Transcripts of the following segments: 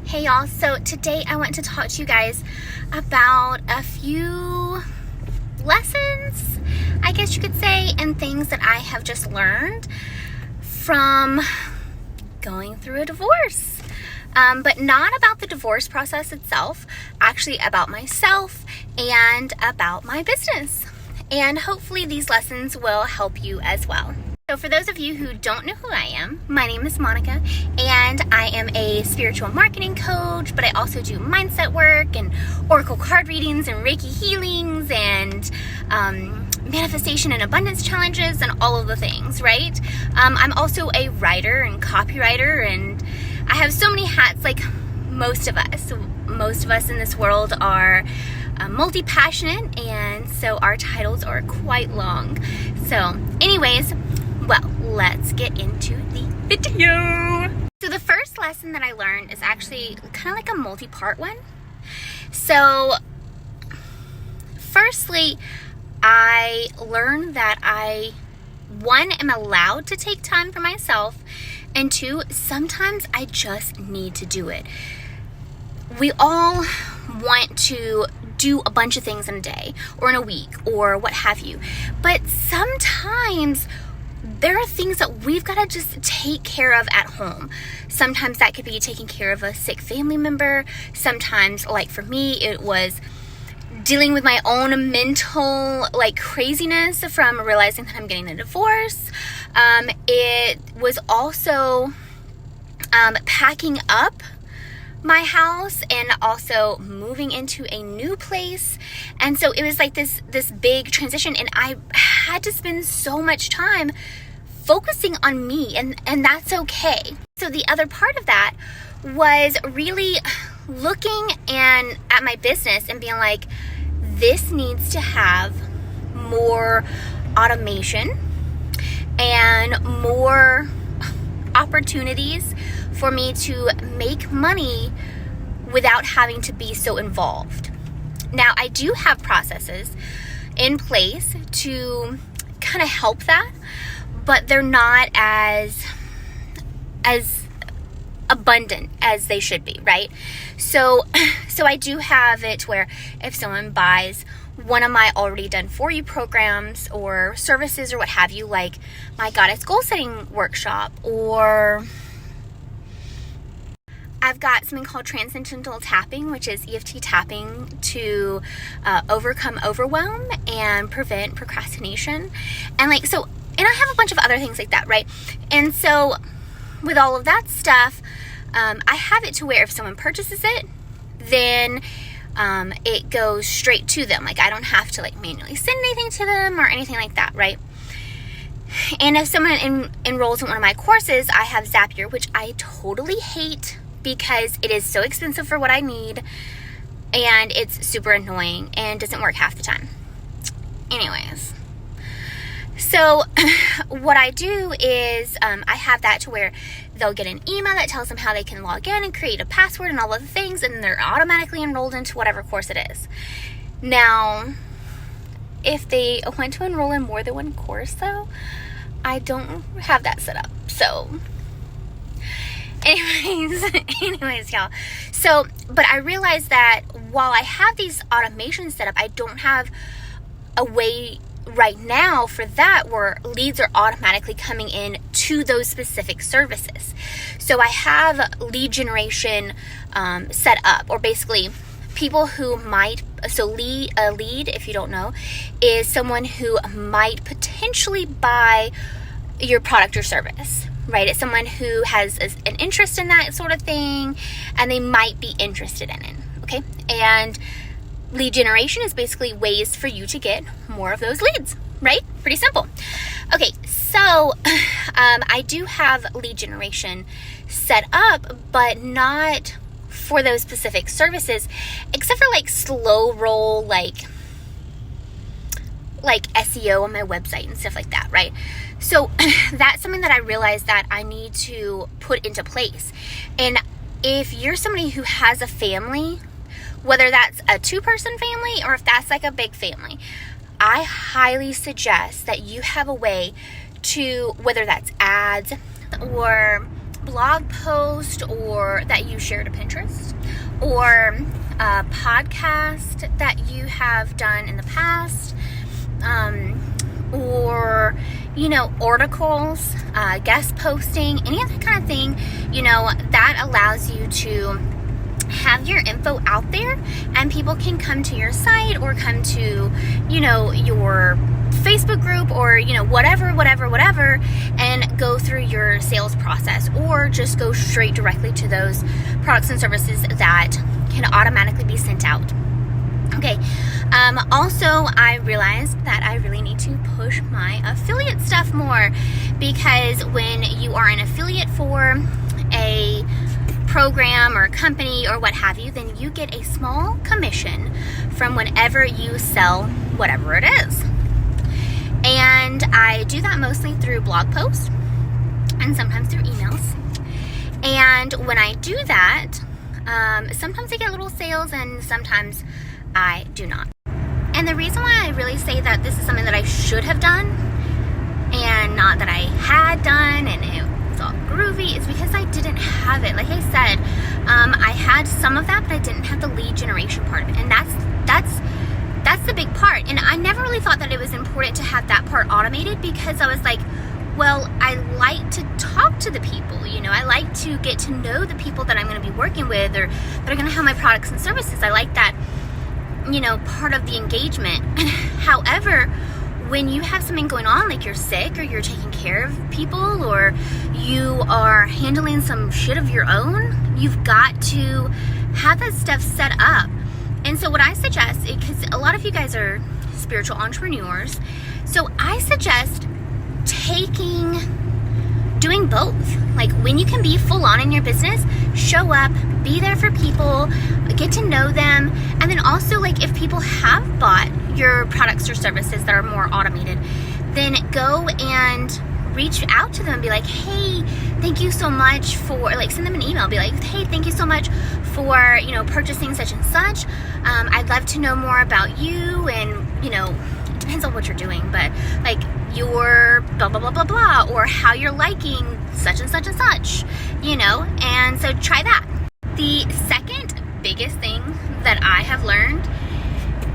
Hey y'all, so today I want to talk to you guys about a few lessons, I guess you could say, and things that I have just learned from going through a divorce. But not about the divorce process itself, actually about myself and about my business. And hopefully these lessons will help you as well. So for those of you who don't know who I am, my name is Monica, and I am a spiritual marketing coach, but I also do mindset work and oracle card readings and Reiki healings and manifestation and abundance challenges and all of the things, right? I'm also a writer and copywriter, and I have so many hats like most of us. Most of us in this world are multi-passionate, and so our titles are quite long. So anyways, well, let's get into the video. So the first lesson that I learned is actually kind of like a multi-part one. So firstly, I learned that I, one, am allowed to take time for myself, and two, sometimes I just need to do it. We all want to do a bunch of things in a day or in a week or what have you, but sometimes there are things that we've got to just take care of at home. Sometimes that could be taking care of a sick family member. Sometimes, like for me, it was dealing with my own mental craziness from realizing that I'm getting a divorce. It was also packing up my house and also moving into a new place. And so it was like this big transition, and I had to spend so much time focusing on me, and that's okay. So the other part of that was really looking and at my business and being like, this needs to have more automation and more opportunities for me to make money without having to be so involved. Now, I do have processes in place to kind of help that, but they're not as abundant as they should be, right? So I do have it where if someone buys one of my already done for you programs or services or what have you, like my Goddess Goal Setting Workshop, or I've got something called Transcendental Tapping, which is EFT tapping to overcome overwhelm and prevent procrastination. And and I have a bunch of other things like that, right? And so with all of that stuff, I have it to where if someone purchases it, then it goes straight to them. Like I don't have to manually send anything to them or anything like that, right? And if someone enrolls in one of my courses, I have Zapier, which I totally hate because it is so expensive for what I need, and it's super annoying and doesn't work half the time. Anyways, so what I do is I have that to where they'll get an email that tells them how they can log in and create a password and all of the things, and they're automatically enrolled into whatever course it is. Now, if they want to enroll in more than one course, though, I don't have that set up. So anyways, y'all. So, but I realized that while I have these automations set up, I don't have a way right now for that where leads are automatically coming in to those specific services. So I have lead generation set up, or basically people who might, so a lead, if you don't know, is someone who might potentially buy your product or service, right? It's someone who has an interest in that sort of thing, and they might be interested in it, okay? And lead generation is basically ways for you to get more of those leads, right? Pretty simple. Okay, so I do have lead generation set up, but not for those specific services, except for slow roll, like SEO on my website and stuff like that, right? So that's something that I realized that I need to put into place. And if you're somebody who has a family, whether that's a 2-person family or if that's a big family, I highly suggest that you have a way to, whether that's ads or blog post or that you share to Pinterest, or a podcast that you have done in the past, or, you know, articles, guest posting, any of that kind of thing, you know, that allows you to have your info out there, and people can come to your site or come to, you know, your Facebook group or, you know, whatever, and go through your sales process, or just go straight directly to those products and services that can automatically be sent out. Okay. Also, I realized that I really need to push my affiliate stuff more, because when you are an affiliate for a program or company or what have you, then you get a small commission from whenever you sell whatever it is. And I do that mostly through blog posts and sometimes through emails. And when I do that, sometimes I get little sales and sometimes I do not. And the reason why I really say that this is something that I should have done and not that I had done and it was all groovy is because I didn't have it. Like I said, I had some of that, but I didn't have the lead generation part of it. And that's the big part. And I never really thought that it was important to have that part automated, because I was like, well, I like to talk to the people, you know, I like to get to know the people that I'm going to be working with or that are going to have my products and services. I like that, you know, part of the engagement. However, when you have something going on, like you're sick or you're taking care of people or you are handling some shit of your own, you've got to have that stuff set up. And so what I suggest, because a lot of you guys are spiritual entrepreneurs, so I suggest doing both. Like when you can be full on in your business, show up, be there for people, get to know them. And then also, like, if people have bought your products or services that are more automated, then go and reach out to them and be like, hey, thank you so much for, like, send them an email, be like, hey, thank you so much for, you know, purchasing such and such. I'd love to know more about you, and, you know, it depends on what you're doing, but like your blah, blah, blah, blah, blah, or how you're liking such and such and such, you know, and so try that. The second biggest thing that I have learned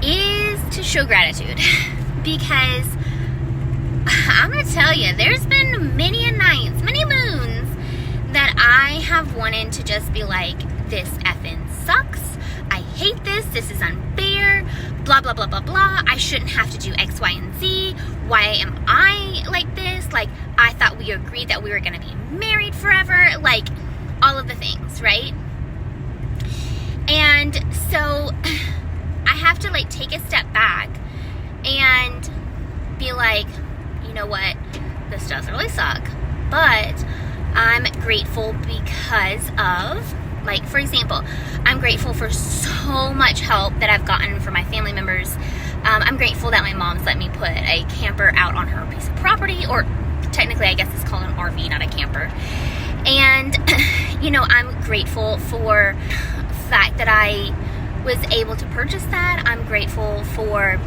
is to show gratitude, because I'm going to tell you, there's been many nights, many moons that I have wanted to just be like, this effing sucks. I hate this. This is unfair. Blah, blah, blah, blah, blah. I shouldn't have to do X, Y, and Z. Why am I like this? Like, I thought we agreed that we were going to be married forever. Like, all of the things, right? And so I have to, like, take a step back and be like, you know what? This does really suck. But I'm grateful because of, like, for example, I'm grateful for so much help that I've gotten from my family members. I'm grateful that my mom's let me put a camper out on her piece of property, or technically I guess it's called an RV, not a camper. And, you know, I'm grateful for the fact that I was able to purchase that. I'm grateful for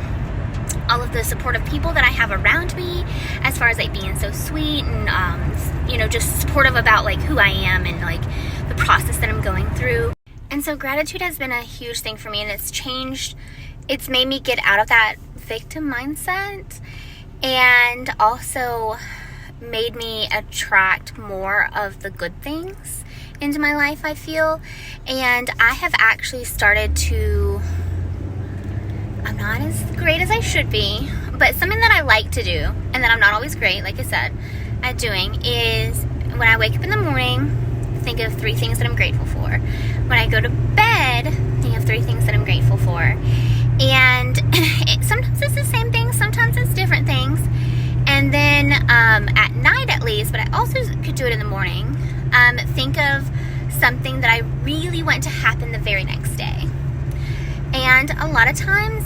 all of the supportive people that I have around me, as far as like being so sweet and, you know, just supportive about like who I am and like the process that I'm going through. And so gratitude has been a huge thing for me, and it's made me get out of that victim mindset, and also made me attract more of the good things into my life, I feel. And I have actually started to, I'm not as great as I should be, but something that I like to do, and that I'm not always great, like I said, at doing, is when I wake up in the morning, think of 3 things that I'm grateful for. When I go to bed, think of 3 things that I'm grateful for. And sometimes it's the same thing, sometimes it's different things. And then at night at least, but I also could do it in the morning, think of something that I really want to happen the very next day. And a lot of times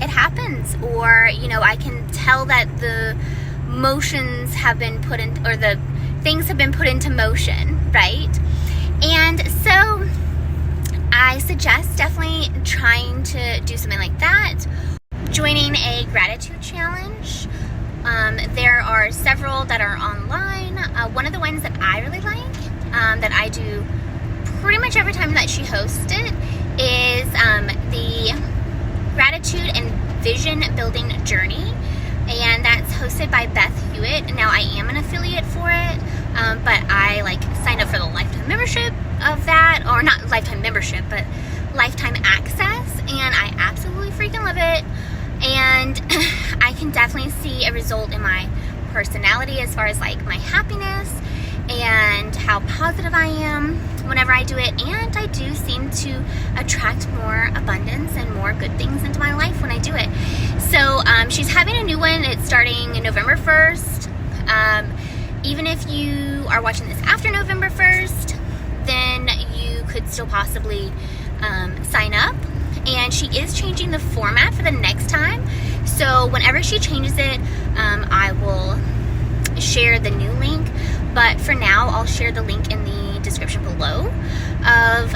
it happens, or, you know, I can tell that the motions have been put in, or the things have been put into motion, right? And so I suggest definitely trying to do something like that. Joining a gratitude challenge. There are several that are online. One of the ones that I really like that I do pretty much every time that she hosts it is the Gratitude and Vision Building Journey, and that's hosted by Beth Hewitt. Now, I am an affiliate for it, but I signed up for the lifetime membership of that, or not lifetime membership, but lifetime access, and I absolutely freaking love it. And I can definitely see a result in my personality as far as my happiness and how positive I am whenever I do it, and I do seem to attract more abundance and more good things into my life when I do it. So she's having a new one. It's starting November 1st. Even if you are watching this after November 1st, then you could still possibly sign up. And she is changing the format for the next time. So whenever she changes it, I will share the new link. But for now, I'll share the link in the description below of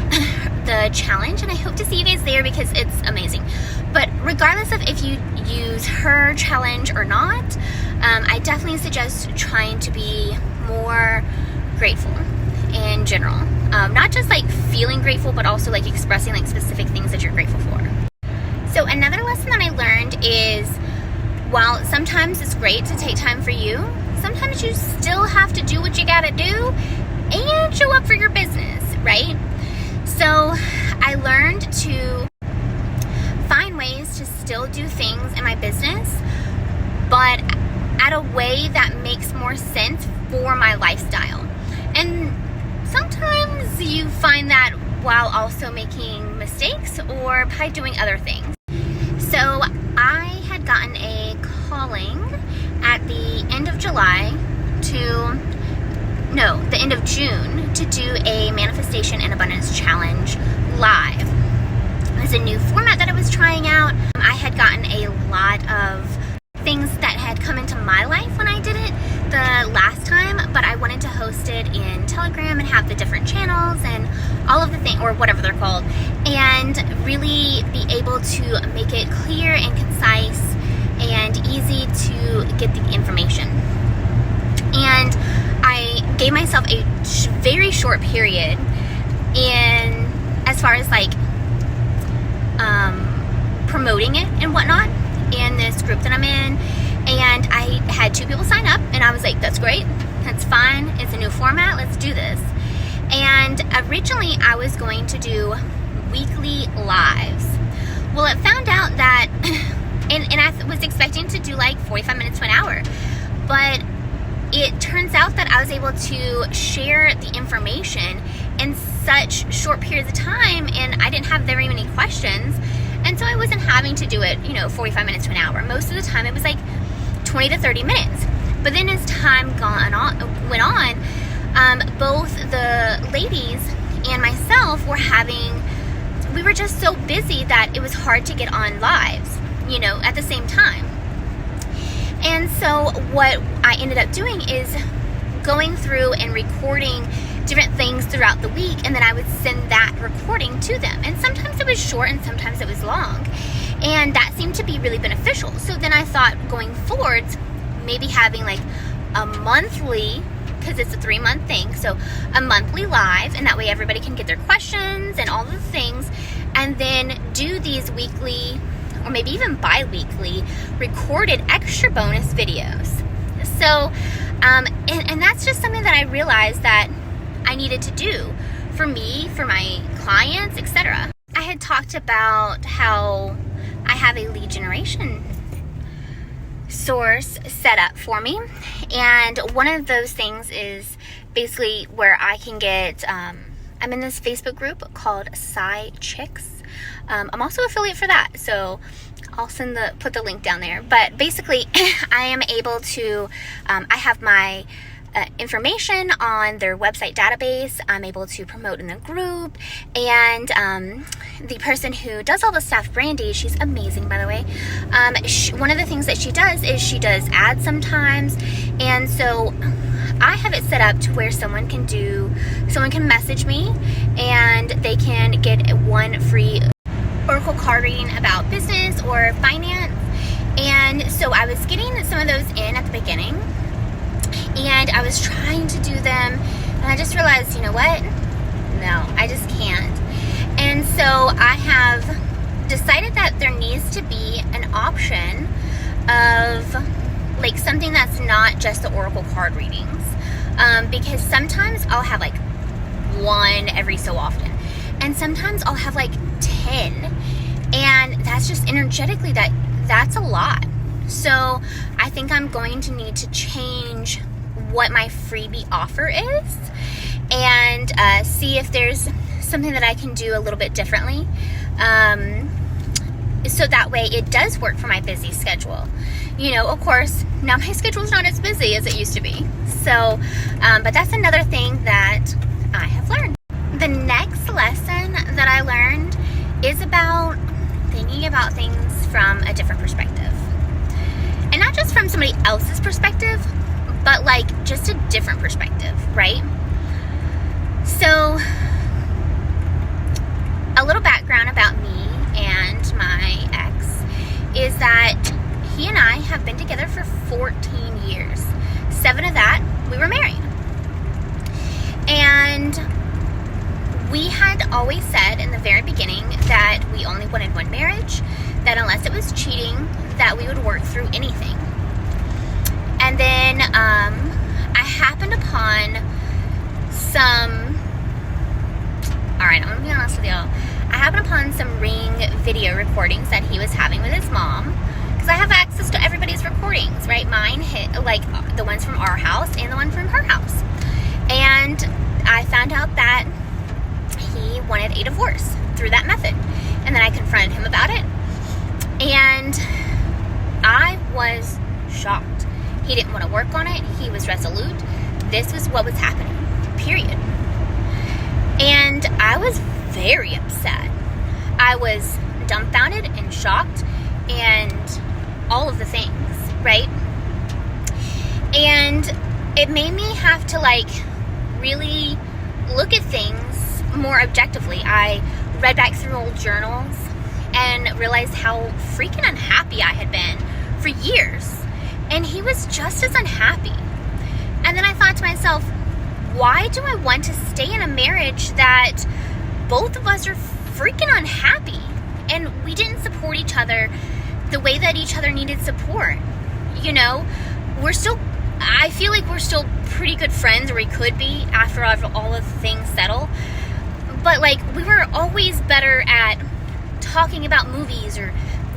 the challenge. And I hope to see you guys there because it's amazing. But regardless of if you use her challenge or not, I definitely suggest trying to be more grateful in general. Not just feeling grateful, but also expressing specific things that you're grateful for. So another lesson that I learned is, while sometimes it's great to take time for you, sometimes you still have to do what you gotta do and show up for your business, right? So I learned to find ways to still do things in my business, but at a way that makes more sense for my lifestyle. And sometimes you find that while also making mistakes or by doing other things. So I had gotten a calling at the end of the end of June to do a Manifestation and Abundance Challenge live. It was a new format that I was trying out. I had gotten a lot of things that had come into my life when I did it the last time, but I wanted to host it in Telegram and have the different channels and all of the things, or whatever they're called, and really be able to make it clear and concise and easy to get the information. And I gave myself a very short period in as far as promoting it and whatnot in this group that I'm in. And I had 2 people sign up, and I was like, that's great, that's fine, it's a new format, let's do this. And originally I was going to do weekly lives. Well, it found out that, and I was expecting to do 45 minutes to an hour, but it turns out that I was able to share the information in such short periods of time, and I didn't have very many questions, and so I wasn't having to do it 45 minutes to an hour. Most of the time it was 20 to 30 minutes. But then as time went on, both the ladies and myself we were just so busy that it was hard to get on lives, at the same time. And so what I ended up doing is going through and recording different things throughout the week, and then I would send that recording to them. And sometimes it was short and sometimes it was long. And that seemed to be really beneficial. So then I thought, going forwards, maybe having a monthly, because it's a 3-month thing, so a monthly live, and that way everybody can get their questions and all the things, and then do these weekly or maybe even bi-weekly recorded extra bonus videos. So, and that's just something that I realized that I needed to do for me, for my clients, etc. I had talked about how I have a lead generation source set up for me, and one of those things is basically where I can get I'm in this Facebook group called Psy Chicks. I'm also affiliate for that, so I'll put the link down there. But basically I am able to I have my information on their website database. I'm able to promote in the group, and the person who does all the stuff, Brandy, she's amazing, by the way. One of the things that she does is she does ads sometimes, and so I have it set up to where someone can message me and they can get one free oracle card reading about business or finance. And so I was getting some of those in at the beginning, and I was trying to do them And I just realized, you know what? No, I just can't. And so I have decided that there needs to be an option of like something that's not just the oracle card readings, because sometimes I'll have like one every so often, and sometimes I'll have like 10, and that's just energetically that's a lot. So I think I'm going to need to change what my freebie offer is, and see if there's something that I can do a little bit differently, so that way it does work for my busy schedule. You know, of course, now my schedule's not as busy as it used to be. So, but that's another thing that I have learned. The next lesson that I learned is about thinking about things from a different perspective. And not just from somebody else's perspective, but like just a different perspective, right? So, a little background about me and my ex is that he and I have been together for 14 years. 7 of that, we were married. And we had always said in the very beginning that we only wanted one marriage, that unless it was cheating, that we would work through anything. And then I happened upon I'm going to be honest with y'all. I happened upon some Ring video recordings that he was having with his mom, because I have access to everybody's recordings, right? Mine hit, like, the ones from our house and the one from her house. And I found out that he wanted a divorce through that method. And then I confronted him about it. And I was shocked. He didn't want to work on it. He was resolute. This was what was happening, period. And I was very upset. I was dumbfounded and shocked and all of the things, right? And it made me have to like really look at things more objectively. I read back through old journals and realized how freaking unhappy I had been for years. And he was just as unhappy. And then I thought to myself, why do I want to stay in a marriage that both of us are freaking unhappy and we didn't support each other the way that each other needed support? You know, I feel like we're still pretty good friends, or we could be after all of the things settle. But like, we were always better at talking about movies or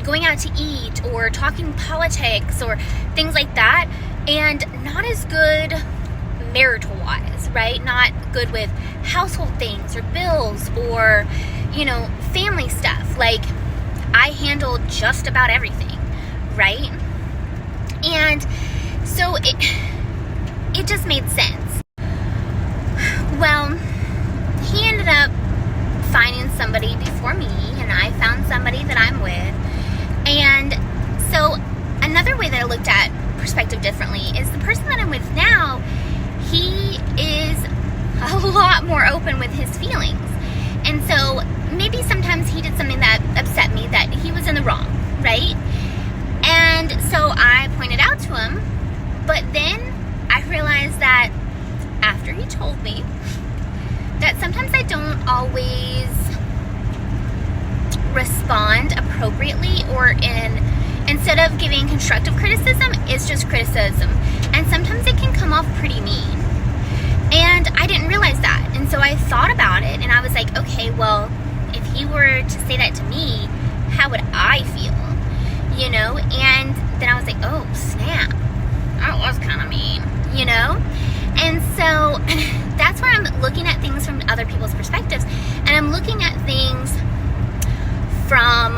going out to eat or talking politics or things like that, and not as good marital wise, right? Not good with household things or bills or, you know, family stuff. Like, I handled just about everything, right? And so it just made sense. Well, he ended up finding somebody before me, and I found somebody that I'm with. And so another way that I looked at perspective differently is the person that I'm with now, he is a lot more open with his feelings. And so maybe sometimes he did something that upset me, that he was in the wrong, right? And so I pointed out to him, but then I realized that after he told me that sometimes I don't always respond appropriately, or instead of giving constructive criticism, it's just criticism. And sometimes it can come off pretty mean. And I didn't realize that. And so I thought about it, and I was like, okay, well, if he were to say that to me, how would I feel? You know? And then I was like, oh, snap. That was kind of mean, you know? And so that's where I'm looking at things from other people's perspectives. And I'm looking at things from,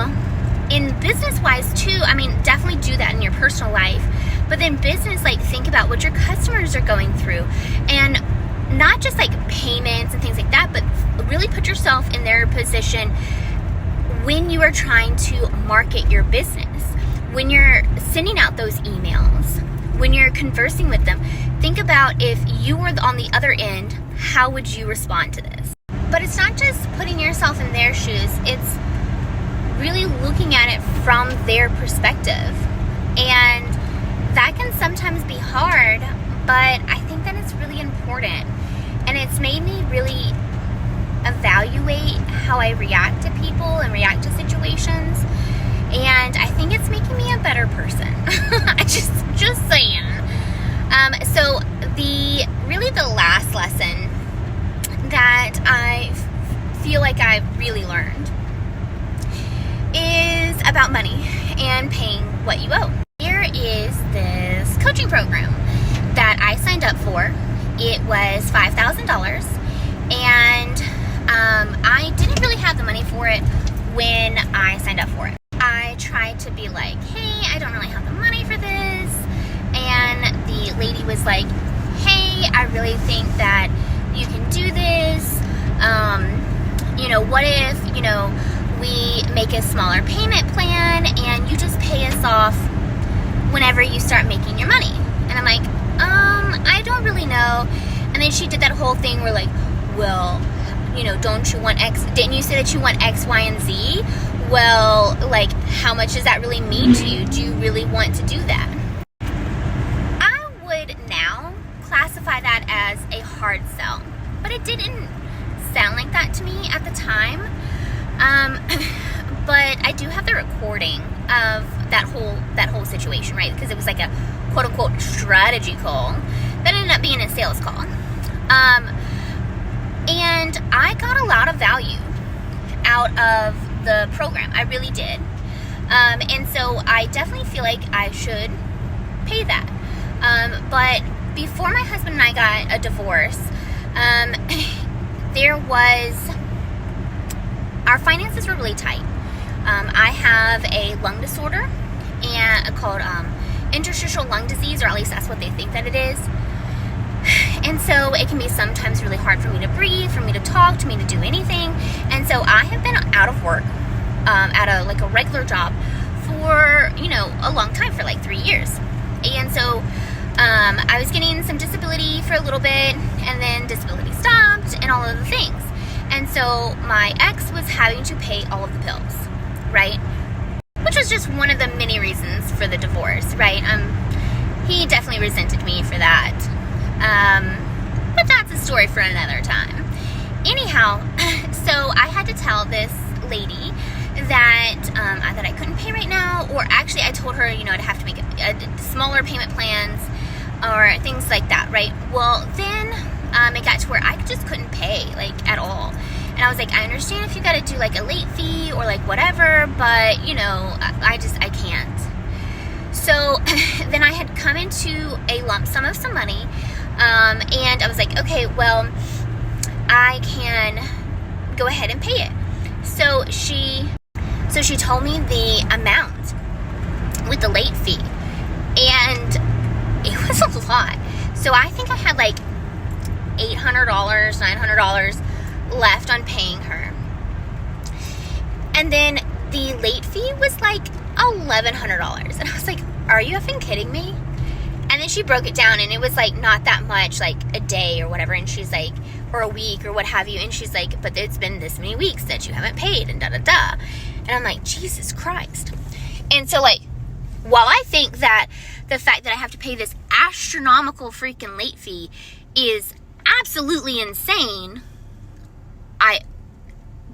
in business-wise too. I mean, definitely do that in your personal life. But then business, like, think about what your customers are going through. And not just like payments and things like that, but really put yourself in their position when you are trying to market your business, when you're sending out those emails, when you're conversing with them. Think about, if you were on the other end, how would you respond to this? But it's not just putting yourself in their shoes, it's really looking at it from their perspective. And that can sometimes be hard, but I think that it's really important. And And it's made me really evaluate how I react to people and react to situations. And I think it's making me a better person. just saying. So the last lesson that I feel like I really learned is about money and paying what you owe. There is this coaching program that I signed up for. It was $5,000, and I didn't really have the money for it when I signed up for it. I tried to be like, hey, I don't really have the money for this, and the lady was like, hey, I really think that you can do this. What if, we make a smaller payment plan and you just pay us off whenever you start making your money? And I'm like, I don't really know. And then she did that whole thing where like, well, don't you want X? Didn't you say that you want X, Y, and Z? Well, like, how much does that really mean to you? Do you really want to do that? I would now classify that as a hard sell, but it didn't sound like that to me at the time. But I do have the recording of that whole situation, right? Because it was like a quote unquote strategy call that ended up being a sales call. And I got a lot of value out of the program. I really did. And so I definitely feel like I should pay that. But before my husband and I got a divorce, our finances were really tight. I have a lung disorder and called interstitial lung disease, or at least that's what they think that it is. And so it can be sometimes really hard for me to breathe, for me to talk, to me to do anything. And so I have been out of work at a regular job for, a long time, for like 3 years. And so I was getting some disability for a little bit, and then disability stopped and all of the things. And so my ex was having to pay all of the bills, right? Which was just one of the many reasons for the divorce, right? He definitely resented me for that. But that's a story for another time. Anyhow, so I had to tell this lady that I couldn't pay right now, or actually I told her, I'd have to make a smaller payment plans or things like that, right? Well, then it got to where I just couldn't pay, at all. And I was like, I understand if you got to do a late fee or whatever, but I can't. So then I had come into a lump sum of some money, and I was like, okay, well, I can go ahead and pay it. So she told me the amount with the late fee, and it was a lot. So I think I had $800, $900 left on paying her. And then the late fee was $1,100. And I was like, are you effing kidding me? And then she broke it down, and it was not that much, a day or whatever. And she's like, or a week or what have you. And she's like, but it's been this many weeks that you haven't paid, and da-da-da. And I'm like, Jesus Christ. And so while I think that the fact that I have to pay this astronomical freaking late fee is absolutely insane, I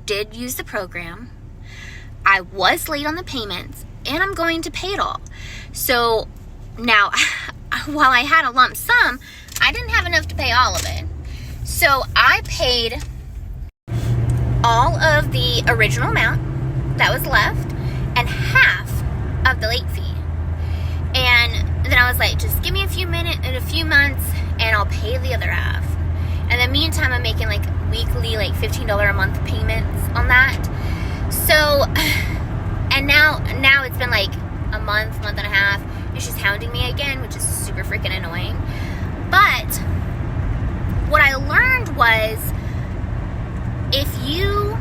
did use the program. I was late on the payments, and I'm going to pay it all. So now, while I had a lump sum, I didn't have enough to pay all of it. So I paid all of the original amount that was left and half of the late fee. And then I was like, just give me a few months, and I'll pay the other half. And in the meantime, I'm making weekly $15 a month payments on that. So, and now it's been a month and a half, and she's hounding me again, which is super freaking annoying. But what I learned was, if you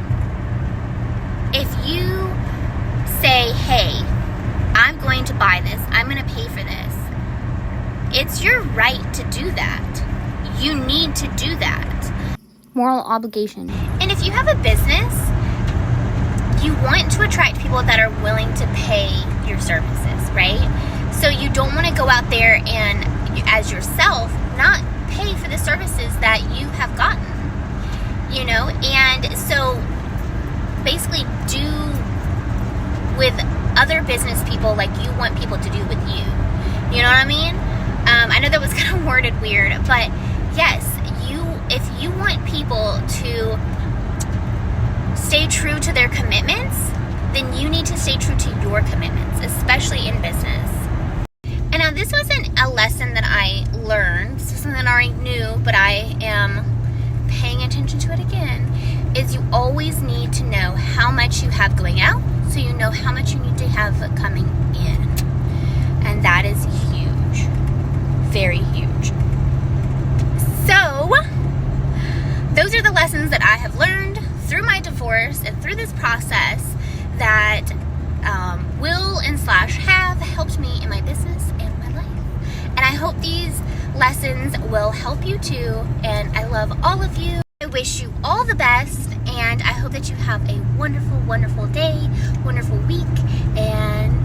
say, hey, I'm going to buy this, I'm going to pay for this, it's your right to do that. You need to do that. Moral obligation. And if you have a business, you want to attract people that are willing to pay your services, right? So you don't want to go out there and, as yourself, not pay for the services that you have gotten, you know? And so basically do with other business people like you want people to do with you. You know what I mean? I know that was kind of worded weird, but yes, if you want people to stay true to their commitments, then you need to stay true to your commitments, especially in business. And now this wasn't a lesson that I learned. This was something that I already knew, but I am paying attention to it again, is you always need to know how much you have going out, so you know how much you need to have coming in. And that is huge. Very huge. So, those are the lessons that I have learned through my divorce and through this process that will and / have helped me in my business and my life. And I hope these lessons will help you too. And I love all of you. I wish you all the best, and I hope that you have a wonderful, wonderful day, wonderful week, and